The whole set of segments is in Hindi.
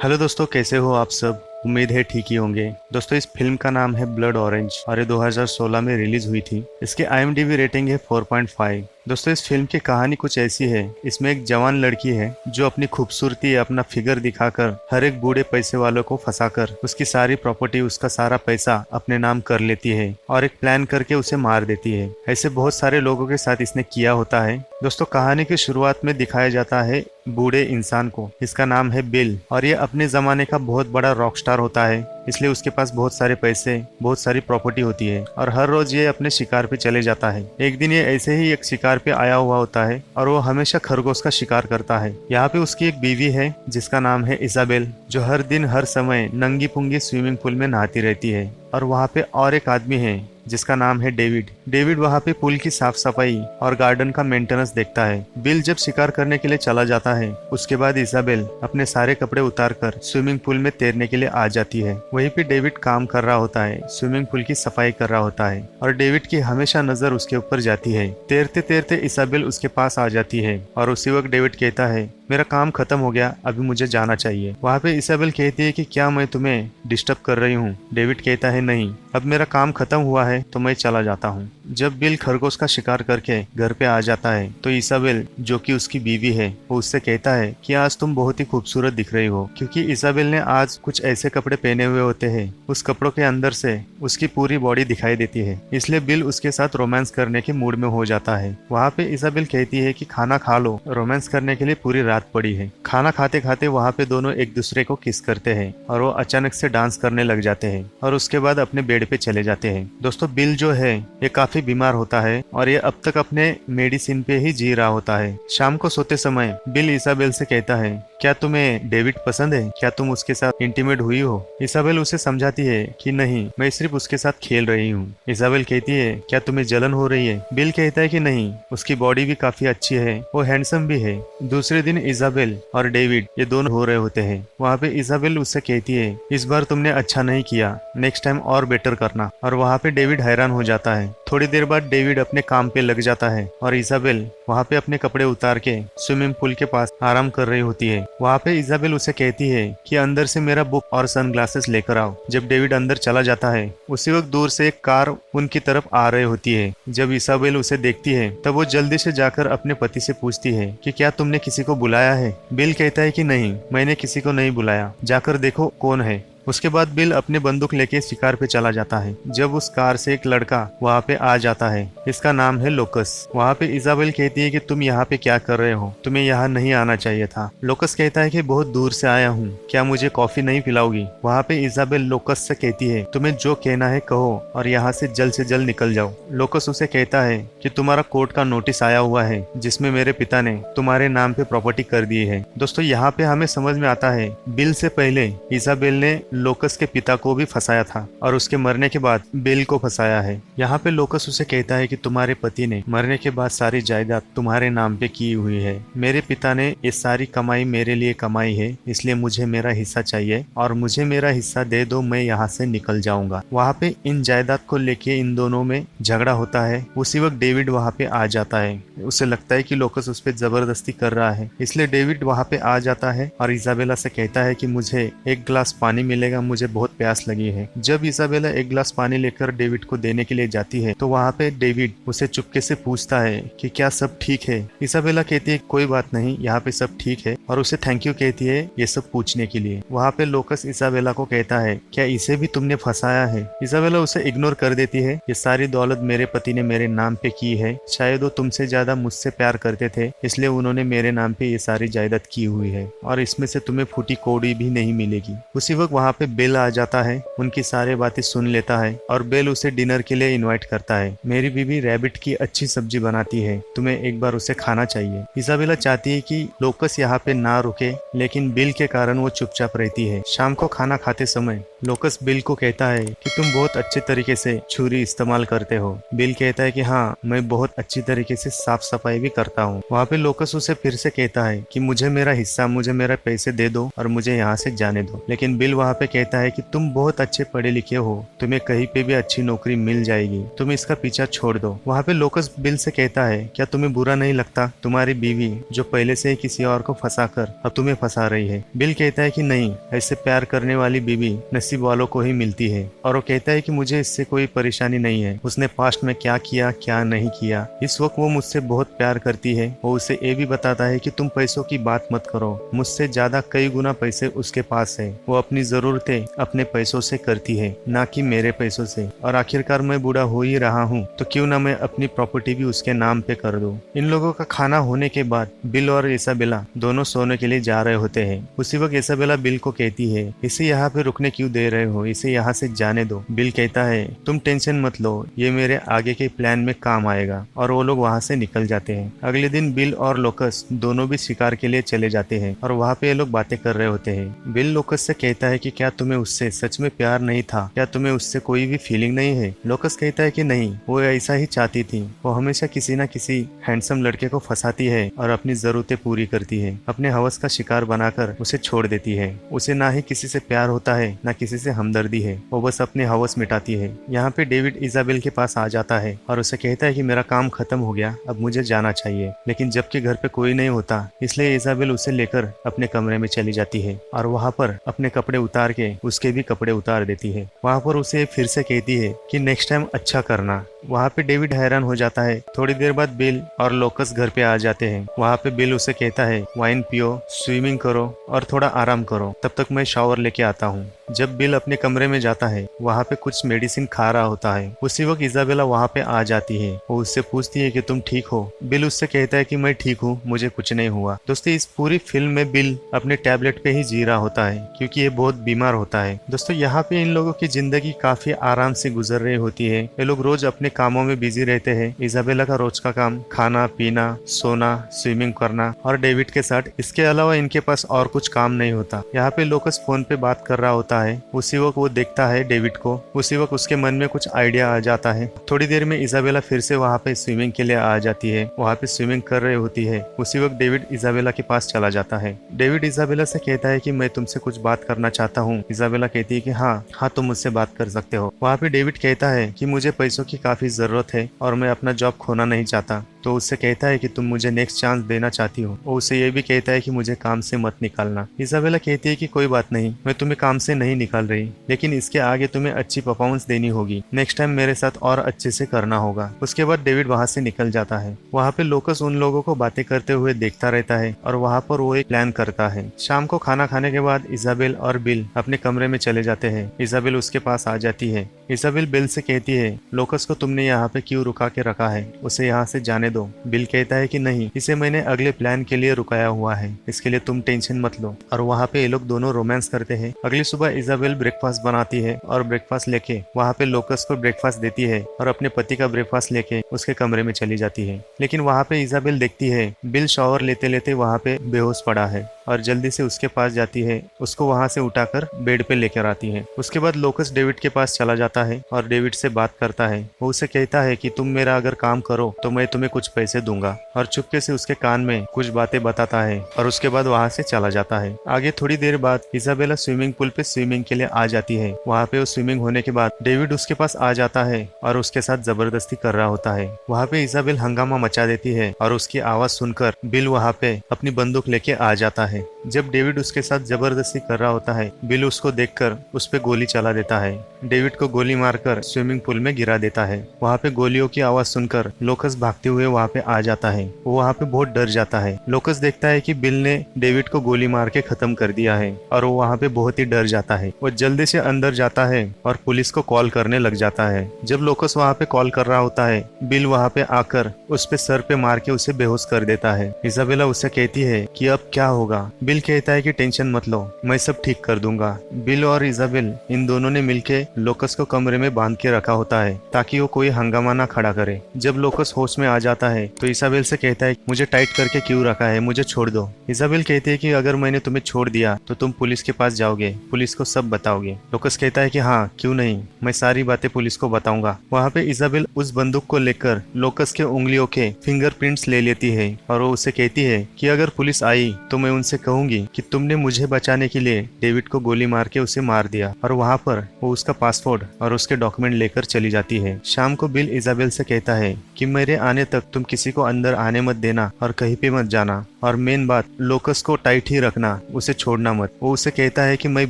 हेलो दोस्तों, कैसे हो आप सब। उम्मीद है ठीक ही होंगे। दोस्तों, इस फिल्म का नाम है ब्लड ऑरेंज और ये 2016 में रिलीज हुई थी। इसकी IMDb रेटिंग है 4.5। दोस्तों, इस फिल्म की कहानी कुछ ऐसी है। इसमें एक जवान लड़की है जो अपनी खूबसूरती या अपना फिगर दिखाकर हर एक बूढ़े पैसे वालों को फंसाकर उसकी सारी प्रॉपर्टी, उसका सारा पैसा अपने नाम कर लेती है और एक प्लान करके उसे मार देती है। ऐसे बहुत सारे लोगों के साथ इसने किया होता है। दोस्तों, कहानी की शुरुआत में दिखाया जाता है बूढ़े इंसान को। इसका नाम है बिल और ये अपने जमाने का बहुत बड़ा रॉक स्टार होता है, इसलिए उसके पास बहुत सारे पैसे, बहुत सारी प्रॉपर्टी होती है और हर रोज ये अपने शिकार पे चले जाता है। एक दिन ये ऐसे ही एक शिकार पे आया हुआ होता है और वो हमेशा खरगोश का शिकार करता है। यहाँ पे उसकी एक बीवी है जिसका नाम है इजाबेल, जो हर दिन हर समय नंगी पुंगी स्विमिंग पूल में नहाती रहती है। और वहाँ पे और एक आदमी है जिसका नाम है डेविड। डेविड वहाँ पे पुल की साफ सफाई और गार्डन का मेंटेनेंस देखता है। बिल जब शिकार करने के लिए चला जाता है, उसके बाद इजाबेल अपने सारे कपड़े उतारकर स्विमिंग पूल में तैरने के लिए आ जाती है। वहीं पे डेविड काम कर रहा होता है, स्विमिंग पूल की सफाई कर रहा होता है और डेविड की हमेशा नजर उसके ऊपर जाती है। तैरते तैरते इजाबेल उसके पास आ जाती है और उसी वक्त डेविड कहता है, मेरा काम खत्म हो गया, अभी मुझे जाना चाहिए। वहाँ पे इसाबेल कहती है कि क्या मैं तुम्हें डिस्टर्ब कर रही हूँ। डेविड कहता है, नहीं, अब मेरा काम खत्म हुआ है तो मैं चला जाता हूँ। जब बिल खरगोश का शिकार करके घर पे आ जाता है तो इसाबेल, जो कि उसकी बीवी है, वो उससे कहता है कि आज तुम बहुत ही खूबसूरत दिख रही हो, क्योंकि इसाबेल ने आज कुछ ऐसे कपड़े पहने हुए होते हैं उस कपड़ों के अंदर से उसकी पूरी बॉडी दिखाई देती है। इसलिए बिल उसके साथ रोमांस करने के मूड में हो जाता है। वहाँ पे इसाबेल कहती है कि खाना खा लो, रोमांस करने के लिए पूरी रात पड़ी है। खाना खाते खाते वहाँ पे दोनों एक दूसरे को किस करते हैं और वो अचानक से डांस करने लग जाते हैं और उसके बाद अपने बेड पे चले जाते हैं। दोस्तों, बिल जो है ये काफी बीमार होता है और ये अब तक अपने मेडिसिन पे ही जी रहा होता है। शाम को सोते समय बिल इसाबेल से कहता है, क्या तुम्हें डेविड पसंद है? क्या तुम उसके साथ इंटीमेट हुई हो? इसाबेल उसे समझाती है कि नहीं, मैं सिर्फ उसके साथ खेल रही हूँ। इसाबेल कहती है, क्या तुम्हें जलन हो रही है? बिल कहता है कि नहीं, उसकी बॉडी भी काफी अच्छी है, वो हैंडसम भी है। दूसरे दिन इसाबेल और डेविड ये दोनों हो रहे होते हैं। वहाँ पे इसाबेल उससे कहती है, इस बार तुमने अच्छा नहीं किया, नेक्स्ट टाइम और बेटर करना। और वहाँ पे डेविड हैरान हो जाता है। थोड़ी देर बाद डेविड अपने काम पे लग जाता है और इसाबेल वहाँ पे अपने कपड़े उतार के स्विमिंग पूल के पास आराम कर रही होती है। वहाँ पे इसाबेल उसे कहती है कि अंदर से मेरा बुक और सनग्लासेस लेकर आओ। जब डेविड अंदर चला जाता है, उसी वक्त दूर से एक कार उनकी तरफ आ रही होती है। जब इसाबेल उसे देखती है तब वो जल्दी से जाकर अपने पति से पूछती है कि क्या तुमने किसी को बुलाया है? बिल कहता है कि नहीं, मैंने किसी को नहीं बुलाया, जाकर देखो कौन है। उसके बाद बिल अपने बंदूक लेके शिकार पे चला जाता है। जब उस कार से एक लड़का वहाँ पे आ जाता है, इसका नाम है लोकस। वहाँ पे इजाबेल कहती है कि तुम यहाँ पे क्या कर रहे हो, तुम्हें यहाँ नहीं आना चाहिए था। लोकस कहता है कि बहुत दूर से आया हूँ, क्या मुझे कॉफी नहीं पिलाओगी? वहाँ पे इजाबेल लोकस से कहती है, तुम्हें जो कहना है कहो और यहाँ से जल्द से जल्द निकल जाओ। लोकस उसे कहता है कि तुम्हारा कोर्ट का नोटिस आया हुआ है जिसमें मेरे पिता ने तुम्हारे नाम पे प्रॉपर्टी कर दी है। दोस्तों, यहाँ पे हमें समझ में आता है बिल से पहले इजाबेल ने लोकस के पिता को भी फंसाया था और उसके मरने के बाद बिल को फंसाया है। यहाँ पे लोकस उसे कहता है कि तुम्हारे पति ने मरने के बाद सारी जायदाद तुम्हारे नाम पे की हुई है। मेरे पिता ने ये सारी कमाई मेरे लिए कमाई है, इसलिए मुझे मेरा हिस्सा चाहिए और मुझे मेरा हिस्सा दे दो, मैं यहाँ से निकल जाऊंगा। वहाँ पे इन जायदाद को लेके इन दोनों में झगड़ा होता है। उसी वक्त डेविड वहाँ पे आ जाता है। उसे लगता है कि लोकस उस पर जबरदस्ती कर रहा है, इसलिए डेविड वहाँ पे आ जाता है और इजाबेला से कहता है कि मुझे एक गिलास पानी मिलेगा, मुझे बहुत प्यास लगी है। जब इसाबेला एक गिलास पानी लेकर डेविड को देने के लिए जाती है तो वहाँ पे डेविड उसे चुपके से पूछता है कि क्या सब ठीक है। इसाबेला कहती है कोई बात नहीं, यहाँ पे सब ठीक है और उसे थैंक यू कहती है ये सब पूछने के लिए। वहाँ पे लोकस इसाबेला को कहता है, क्या इसे भी तुमने फंसाया है? इसाबेला उसे इग्नोर कर देती है। ये सारी दौलत मेरे पति ने मेरे नाम पे की है, शायद वो तुमसे ज्यादा मुझसे प्यार करते थे, इसलिए उन्होंने मेरे नाम पे ये सारी जायदाद की हुई है और इसमें से तुम्हें फूटी कौड़ी भी नहीं मिलेगी। उसी वक्त वहाँ पे बेल आ जाता है, उनकी सारी बातें सुन लेता है और बेल उसे डिनर के लिए इनवाइट करता है। मेरी बीवी रैबिट की अच्छी सब्जी बनाती है, तुम्हें एक बार उसे खाना चाहिए। इसाबेला चाहती है कि लोकस यहाँ पे ना रुके, लेकिन बिल के कारण वो चुपचाप रहती है। शाम को खाना खाते समय लोकस बिल को कहता है कि तुम बहुत अच्छे तरीके से छुरी इस्तेमाल करते हो। बिल कहता है कि हाँ, मैं बहुत अच्छी तरीके से साफ सफाई भी करता हूँ। वहाँ पे लोकस उसे फिर से कहता है कि मुझे मेरा हिस्सा, मुझे मेरे पैसे दे दो और मुझे यहाँ से जाने दो। लेकिन बिल वहाँ पे कहता है कि तुम बहुत अच्छे पढ़े लिखे हो, तुम्हें कहीं पे भी अच्छी नौकरी मिल जाएगी, तुम इसका पीछा छोड़ दो। वहाँ पे लोकस बिल से कहता है, क्या तुम्हें बुरा नहीं लगता तुम्हारी बीवी जो पहले से ही किसी और को फंसा कर अब तुम्हें फंसा रही है? बिल कहता है कि नहीं, ऐसे प्यार करने वाली बीवी नसीब वालों को ही मिलती है। और वो कहता है कि मुझे इससे कोई परेशानी नहीं है, उसने पास्ट में क्या किया क्या नहीं किया, इस वक्त वो मुझसे बहुत प्यार करती है। वो उसे ये भी बताता है कि तुम पैसों की बात मत करो, मुझसे ज्यादा कई गुना पैसे उसके पास है, वो अपनी जरूरतें अपने पैसों से करती है, ना कि मेरे पैसों से। और आखिरकार मैं बूढ़ा हो ही रहा हूँ, तो क्यों ना मैं अपनी प्रॉपर्टी भी उसके नाम पे कर दूं। इन लोगों का खाना होने के बाद बिल और इसाबेला दोनों सोने के लिए जा रहे होते हैं। उसी वक्त इसाबेला बिल को कहती है, इसे यहाँ पे रुकने क्यों दे रहे हो, इसे यहाँ से जाने दो। बिल कहता है, तुम टेंशन मत लो, ये मेरे आगे के प्लान में काम आएगा। और वो लोग वहाँ से निकल जाते हैं। अगले दिन बिल और लोकस दोनों भी शिकार के लिए चले जाते हैं और वहाँ पे ये लोग बातें कर रहे होते हैं। बिल लोकस से कहता है कि क्या तुम्हें उससे सच में प्यार नहीं था, क्या तुम्हें उससे कोई भी फीलिंग नहीं है? लोकस कहता है कि नहीं, वो ऐसा ही चाहती थी, वो हमेशा किसी न किसी हैंडसम लड़के को फंसाती है और अपनी जरूरतें पूरी करती है, अपने हवस का शिकार बनाकर उसे छोड़ देती है। उसे ना ही किसी से प्यार होता है ना किसी से हमदर्दी है, वो बस अपने हवस मिटाती है। यहाँ पे डेविड इजाबेल के पास आ जाता है और उसे कहता है कि मेरा काम खत्म हो गया, अब मुझे जाना चाहिए। लेकिन जबकि घर पे कोई नहीं होता, इसलिए इजाबेल उसे लेकर अपने कमरे में चली जाती है और वहाँ पर अपने कपड़े उतार के उसके भी कपड़े उतार देती है। वहाँ पर उसे फिर से कहती है कि नेक्स्ट टाइम अच्छा करना। वहाँ पे डेविड हैरान हो जाता है। थोड़ी देर बाद बिल और लोकस घर पे आ जाते हैं। वहाँ पे बिल उसे कहता है, वाइन पियो, स्विमिंग करो और थोड़ा आराम करो, तब तक मैं शावर लेके आता हूँ। जब बिल अपने कमरे में जाता है, वहाँ पे कुछ मेडिसिन खा रहा होता है। उसी वक्त इजाबेला वहाँ पे आ जाती है। वो उससे पूछती है कि तुम ठीक हो? बिल उससे कहता है कि मैं ठीक हूँ, मुझे कुछ नहीं हुआ। दोस्तों, इस पूरी फिल्म में बिल अपने टैबलेट पे ही जी रहा होता है क्योंकि ये बहुत बीमार होता है। दोस्तों, यहाँ पे इन लोगों की जिंदगी काफी आराम से गुजर रही होती है। ये लोग रोज अपने कामों में बिजी रहते हैं। इजाबेला का रोज का काम खाना पीना, सोना, स्विमिंग करना और डेविड के साथ, इसके अलावा इनके पास और कुछ काम नहीं होता। यहाँ पे लोकस फोन पे बात कर रहा होता है। उसी वक्त वो देखता है डेविड को। उसी वक्त उसके मन में कुछ आइडिया आ जाता है। थोड़ी देर में इजाबेला फिर से वहाँ पे स्विमिंग के लिए आ जाती है। वहाँ पे स्विमिंग कर रही होती है। उसी वक्त डेविड इजाबेला के पास चला जाता है। डेविड इजाबेला से कहता है कि मैं तुमसे कुछ बात करना चाहता हूँ। इजाबेला कहती है कि हाँ तुम मुझसे बात कर सकते हो। वहाँ पे डेविड कहता है कि मुझे पैसों की काफी जरूरत है और मैं अपना जॉब खोना नहीं चाहता। तो उससे कहता है कि तुम मुझे नेक्स्ट चांस देना चाहती हो। और उसे ये भी कहता है कि मुझे काम से मत निकालना। इजाबेला कहती है कि कोई बात नहीं, मैं तुम्हें काम से नहीं निकाल रही, लेकिन इसके आगे तुम्हें अच्छी परफॉर्मेंस देनी होगी। नेक्स्ट टाइम मेरे साथ और अच्छे से करना होगा। उसके बाद डेविड वहाँ से निकल जाता है। वहाँ पे लोकस उन लोगों को बातें करते हुए देखता रहता है और वहाँ पर वो एक प्लान करता है। शाम को खाना खाने के बाद इजाबेल और बिल अपने कमरे में चले जाते हैं। इजाबेल उसके पास आ जाती है। इजाबेल बिल से कहती है, लोकस को तुमने यहाँ पे क्यों रुका के रखा है, उसे यहाँ से जाने दो। बिल कहता है कि नहीं, इसे मैंने अगले प्लान के लिए रुकाया हुआ है, इसके लिए तुम टेंशन मत लो। और वहाँ पे ये लोग दोनों रोमांस करते हैं। अगली सुबह इजाबेल ब्रेकफास्ट बनाती है और ब्रेकफास्ट लेके वहाँ पे लोकस को ब्रेकफास्ट देती है और अपने पति का ब्रेकफास्ट लेके उसके कमरे में चली जाती है। लेकिन वहाँ पे इजाबेल देखती है बिल शावर लेते लेते वहाँ पे बेहोश पड़ा है और जल्दी से उसके पास जाती है, उसको वहाँ से उठाकर बेड पे लेकर आती है। उसके बाद लोकस डेविड के पास चला जाता है और डेविड से बात करता है। वो उसे कहता है कि तुम मेरा अगर काम करो तो मैं तुम्हें कुछ पैसे दूंगा, और चुपके से उसके कान में कुछ बातें बताता है और उसके बाद वहाँ से चला जाता है। आगे थोड़ी देर बाद इजाबेला स्विमिंग पूल पे स्विमिंग के लिए आ जाती है। वहाँ पे वो स्विमिंग होने के बाद डेविड उसके पास आ जाता है और उसके साथ जबरदस्ती कर रहा होता है। वहाँ पे इजाबेल हंगामा मचा देती है और उसकी आवाज सुनकर बिल वहाँ पे अपनी बंदूक लेके आ जाता है। जब डेविड उसके साथ जबरदस्ती कर रहा होता है, बिल उसको देखकर उस पे गोली चला देता है। डेविड को गोली मारकर स्विमिंग पूल में गिरा देता है। वहाँ पे गोलियों की आवाज सुनकर लोकस भागते हुए वहाँ पे आ जाता है। वो वहाँ पे बहुत डर जाता है। लोकस देखता है कि बिल ने डेविड को गोली मार के खत्म कर दिया है और वो वहाँ पे बहुत ही डर जाता है। वो जल्दी से अंदर जाता है और पुलिस को कॉल करने लग जाता है। जब लोकस वहाँ पे कॉल कर रहा होता है, बिल वहाँ पे आकर उस पे सर पे मार के उसे बेहोश कर देता है। इजाबेला उससे कहती है कि अब क्या होगा। बिल कहता है कि टेंशन मत लो, मैं सब ठीक कर दूंगा। बिल और इजाबेल इन दोनों ने मिलके लोकस को कमरे में बांध के रखा होता है ताकि वो कोई हंगामा ना खड़ा करे। जब लोकस होश में आ जाता है तो इसाबेल से कहता है मुझे टाइट करके क्यों रखा है, मुझे छोड़ दो। इसाबेल कहती है कि अगर मैंने तुम्हें छोड़ दिया तो तुम पुलिस के पास जाओगे, पुलिस को सब बताओगे। लोकस कहता है कि हाँ क्यों नहीं, मैं सारी बातें पुलिस को बताऊंगा। वहाँ पे इसाबेल उस बंदूक को लेकर लोकस के उंगलियों के फिंगरप्रिंट्स ले लेती है और वो उसे कहती है कि अगर पुलिस आई तो मैं उनसे कहूंगी कि तुमने मुझे बचाने के लिए डेविड को गोली मार के उसे मार दिया। और वहाँ पर वो उसका पासपोर्ट और उसके डॉक्यूमेंट लेकर चली जाती है। शाम को बिल इजाबेल से कहता है कि मेरे आने तक तुम किसी को अंदर आने मत देना और कहीं पे मत जाना, और मेन बात लोकस को टाइट ही रखना, उसे छोड़ना मत। वो उसे कहता है कि मैं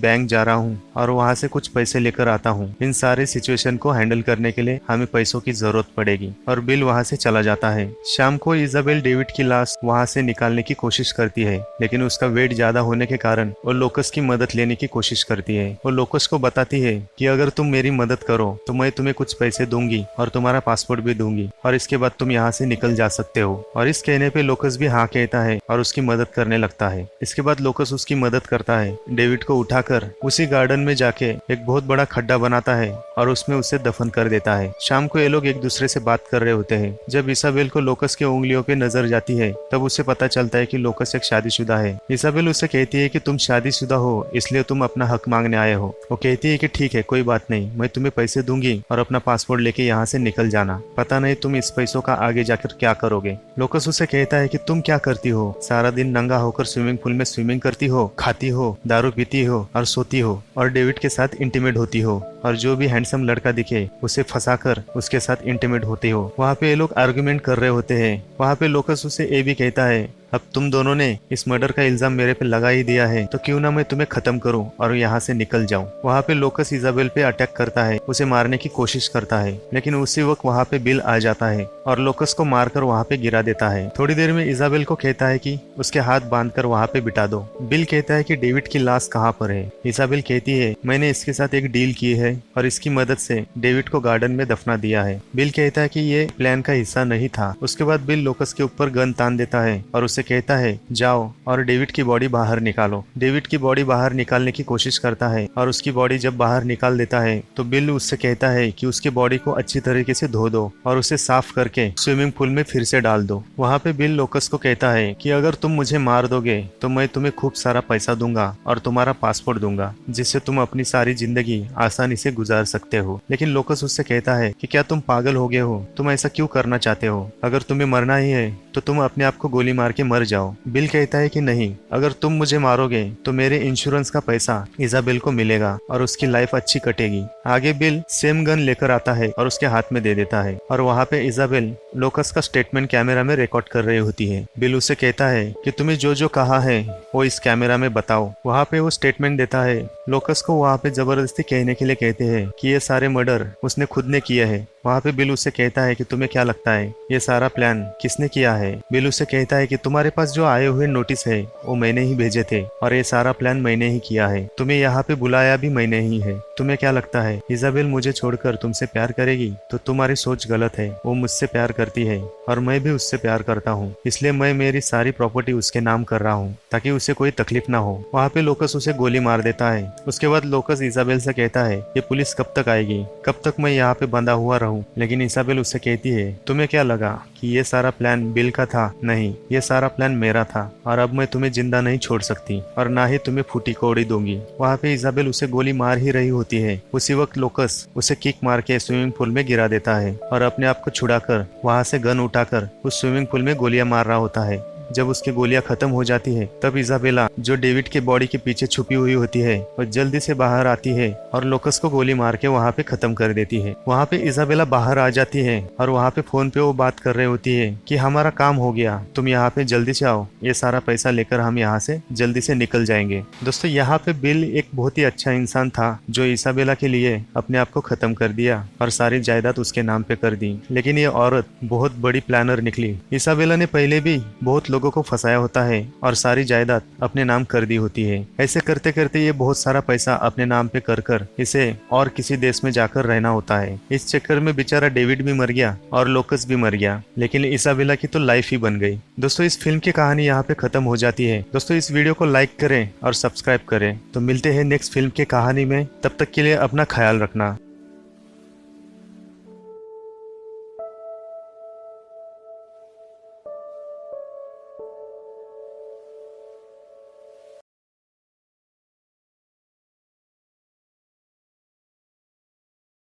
बैंक जा रहा हूँ और वहाँ से कुछ पैसे लेकर आता हूँ। इन सारे सिचुएशन को हैंडल करने के लिए हमें पैसों की जरूरत पड़ेगी। और बिल वहाँ से चला जाता है। शाम को इजाबेल डेविड की लाश वहाँ से निकालने की कोशिश करती है, लेकिन उसका वेट ज्यादा होने के कारण वो लोकस की मदद लेने की कोशिश करती है। वो लोकस को बताती है कि अगर तुम मेरी मदद करो तो मैं तुम्हें कुछ पैसे दूंगी और तुम्हारा पासपोर्ट भी दूंगी, और इसके बाद तुम यहाँ से निकल जा सकते हो। और इस कहने पे लोकस भी हाँ कहता है और उसकी मदद करने लगता है। इसके बाद लोकस उसकी मदद करता है। डेविड को उठाकर उसी गार्डन में जाके एक बहुत बड़ा खड्डा बनाता है और उसमें उसे दफन कर देता है। शाम को ये लोग एक दूसरे से बात कर रहे होते हैं। जब इसाबेल को लोकस के उंगलियों पे नजर जाती है तब उसे पता चलता है कि लोकस एक शादीशुदा है। इसाबेल उसे कहती है कि तुम शादीशुदा हो इसलिए तुम अपना हक मांगने आए हो। वो कहती है कि ठीक है कोई बात नहीं, मैं तुम्हें पैसे दूंगी और अपना पासपोर्ट लेके यहाँ से निकल जाना, पता नहीं तुम इस पैसों का आगे जाकर क्या करोगे। लोकस उसे कहता है कि तुम क्या करती हो, सारा दिन नंगा होकर स्विमिंग पूल में स्विमिंग करती हो, खाती हो, दारू पीती हो और सोती हो और डेविड के साथ इंटीमेट होती हो, और जो भी हैंडसम लड़का दिखे उसे फंसाकर उसके साथ इंटीमेट होती हो। वहाँ पे ये लोग आर्गुमेंट कर रहे होते हैं। वहाँ पे लोकस उसे ये भी कहता है अब तुम दोनों ने इस मर्डर का इल्जाम मेरे पे लगा ही दिया है तो क्यों ना मैं तुम्हें खत्म करूं और यहाँ से निकल जाऊं। वहाँ पे लोकस इजाबेल पे अटैक करता है, उसे मारने की कोशिश करता है, लेकिन उसी वक्त वहाँ पे बिल आ जाता है और लोकस को मारकर वहाँ पे गिरा देता है। थोड़ी देर में इजाबेल को कहता है कि उसके हाथ बांधकर वहाँ पे बिठा दो। बिल कहता है कि डेविड की लाश कहाँ पर है। इजाबेल कहती है मैंने इसके साथ एक डील की है और इसकी मदद से डेविड को गार्डन में दफना दिया है। बिल कहता है कि ये प्लान का हिस्सा नहीं था। उसके बाद बिल लोकस के ऊपर गन तान देता है और उसे कहता है जाओ और डेविड की बॉडी बाहर निकालो। डेविड की बॉडी बाहर निकालने की कोशिश करता है और उसकी बॉडी जब बाहर निकाल देता है तो बिल उससे कहता है कि उसकी बॉडी को अच्छी तरीके से धो दो और उसे साफ करके स्विमिंग पूल में फिर से डाल दो। वहाँ पे बिल लोकस को कहता है कि अगर तुम मुझे मार दोगे तो मैं तुम्हें खूब सारा पैसा दूंगा और तुम्हारा पासपोर्ट दूंगा, जिससे तुम अपनी सारी जिंदगी आसानी से गुजार सकते हो। लेकिन लोकस उससे कहता है कि क्या तुम पागल हो गए हो, तुम ऐसा क्यों करना चाहते हो, अगर तुम्हें मरना ही है तो तुम अपने आप को गोली मार के मर जाओ। बिल कहता है कि नहीं, अगर तुम मुझे मारोगे तो मेरे इंश्योरेंस का पैसा इजाबेल को मिलेगा और उसकी लाइफ अच्छी कटेगी। आगे बिल सेम गन लेकर आता है और उसके हाथ में दे देता है और वहाँ पे इजाबेल लोकस का स्टेटमेंट कैमरा में रिकॉर्ड कर रही होती है। बिल उसे कहता है कि तुम्हें जो जो कहा है वो इस कैमरा में बताओ। वहाँ पे वो स्टेटमेंट देता है। लोकस को वहाँ पे जबरदस्ती कहने के लिए कहते हैं कि ये सारे मर्डर उसने खुद ने किए हैं। वहाँ पे बिल उससे कहता है कि तुम्हें क्या लगता है ये सारा प्लान किसने किया है। बिल उससे कहता है कि तुम्हारे पास जो आए हुए नोटिस है वो मैंने ही भेजे थे और ये सारा प्लान मैंने ही किया है, तुम्हें यहाँ पे बुलाया भी मैंने ही है। तुम्हें क्या लगता है इजाबेल मुझे छोड़कर तुमसे प्यार करेगी? तो तुम्हारी सोच गलत है, वो मुझसे प्यार करती है और मैं भी उससे प्यार करता हूँ, इसलिए मैं मेरी सारी प्रॉपर्टी उसके नाम कर रहा हूँ ताकि उसे कोई तकलीफ ना हो। वहाँ पे लोकस उसे गोली मार देता है। उसके बाद लोकस इजाबेल से कहता है ये पुलिस कब तक आएगी, कब तक मैं यहाँ पे बंधा हुआ रहूं। लेकिन इजाबेल उससे कहती है तुम्हें क्या लगा कि ये सारा प्लान बिल का था? नहीं, ये सारा प्लान मेरा था और अब मैं तुम्हें जिंदा नहीं छोड़ सकती और ना ही तुम्हें फूटी कौड़ी दूंगी। वहाँ पे इजाबेल उसे गोली मार ही रही होती है। उसी वक्त लोकस उसे किक मार के स्विमिंग पूल में गिरा देता है और अपने आप को छुड़ाकर वहाँ से गन उठाकर उस स्विमिंग पूल में गोलियां मार रहा होता है। जब उसकी गोलियां खत्म हो जाती है तब इजाबेला जो डेविड के बॉडी के पीछे छुपी हुई होती है वो जल्दी से बाहर आती है और लोकस को गोली मार के वहाँ पे खत्म कर देती है। वहाँ पे इजाबेला बाहर आ जाती है और वहाँ पे फोन पे वो बात कर रही होती है कि हमारा काम हो गया, तुम यहाँ पे जल्दी से आओ, ये सारा पैसा लेकर हम यहाँ से जल्दी से निकल जाएंगे। दोस्तों यहाँ पे बिल एक बहुत ही अच्छा इंसान था जो इजाबेला के लिए अपने आप को खत्म कर दिया और सारी जायदाद उसके नाम पे कर दी। लेकिन ये औरत बहुत बड़ी प्लानर निकली। इजाबेला ने पहले भी बहुत लोगों को फंसाया होता है और सारी जायदाद अपने नाम कर दी होती है। ऐसे करते करते ये बहुत सारा पैसा अपने नाम पे कर कर इसे और किसी देश में जाकर रहना होता है। इस चक्कर में बेचारा डेविड भी मर गया और लोकस भी मर गया, लेकिन इसाबेला की तो लाइफ ही बन गई। दोस्तों इस फिल्म की कहानी यहाँ पे खत्म हो जाती है। दोस्तों इस वीडियो को लाइक करें और सब्सक्राइब करें। तो मिलते हैं नेक्स्ट फिल्म की कहानी में, तब तक के लिए अपना ख्याल रखना।